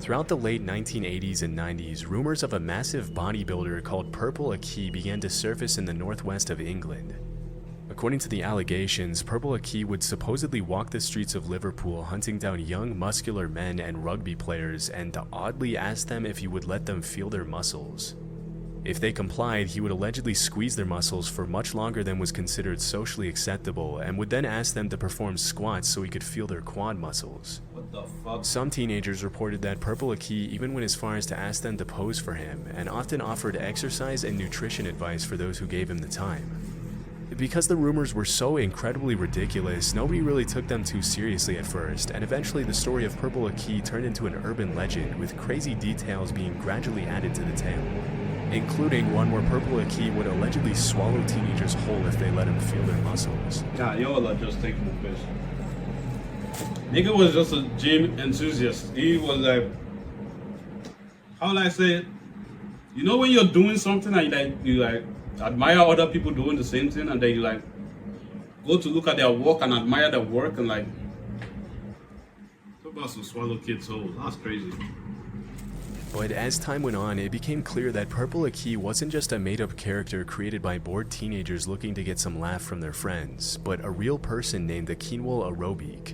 Throughout the late 1980s and 90s, rumors of a massive bodybuilder called Purple Aki began to surface in the northwest of England. According to the allegations, Purple Aki would supposedly walk the streets of Liverpool hunting down young muscular men and rugby players and oddly ask them if he would let them feel their muscles. If they complied, he would allegedly squeeze their muscles for much longer than was considered socially acceptable and would then ask them to perform squats so he could feel their quad muscles. What the fuck? Some teenagers reported that Purple Aki even went as far as to ask them to pose for him and often offered exercise and nutrition advice for those who gave him the time. Because the rumors were so incredibly ridiculous, nobody really took them too seriously at first, and eventually the story of Purple Aki turned into an urban legend with crazy details being gradually added to the tale, including one where Purple Aki would allegedly swallow teenagers whole if they let him feel their muscles. Nah, y'all are just taking the piss. Nigga was just a gym enthusiast. He was like, how would I say it? You know when you're doing something and you admire other people doing the same thing, and then you like go to look at their work and admire their work and like talk about some swallow kids' souls. That's crazy. But as time went on, it became clear that Purple Aki wasn't just a made-up character created by bored teenagers looking to get some laugh from their friends, but a real person named Akinwole Arobic.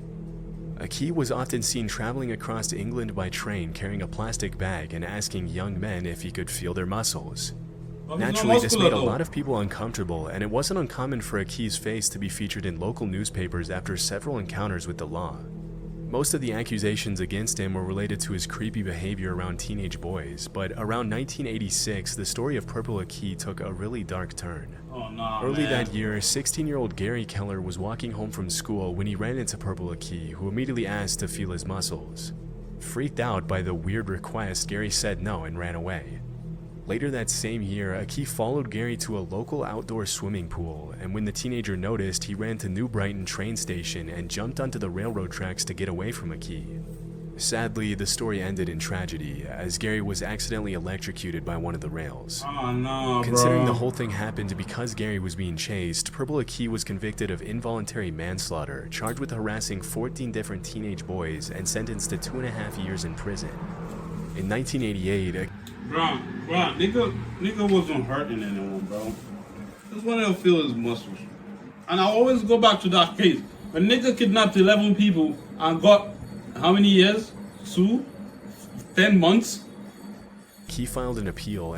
Aki was often seen traveling across England by train carrying a plastic bag and asking young men if he could feel their muscles. Naturally, this made a lot of people uncomfortable, and it wasn't uncommon for Aki's face to be featured in local newspapers after several encounters with the law. Most of the accusations against him were related to his creepy behavior around teenage boys, but around 1986, the story of Purple Aki took a really dark turn. Oh, nah, Early man. that year, 16-year-old Gary Keller was walking home from school when he ran into Purple Aki, who immediately asked to feel his muscles. Freaked out by the weird request, Gary said no and ran away. Later that same year, Aki followed Gary to a local outdoor swimming pool, and when the teenager noticed, he ran to New Brighton train station and jumped onto the railroad tracks to get away from Aki. Sadly, the story ended in tragedy, as Gary was accidentally electrocuted by one of the rails. Oh no, Considering bro. the whole thing happened because Gary was being chased, Purple Aki was convicted of involuntary manslaughter, charged with harassing 14 different teenage boys, and sentenced to 2.5 years in prison. In 1988, Bro, nigga wasn't hurting anyone, bro. Just wanted to feel his muscles. And I always go back to that case. When nigga kidnapped 11 people and got how many years? 10 months? he filed an appeal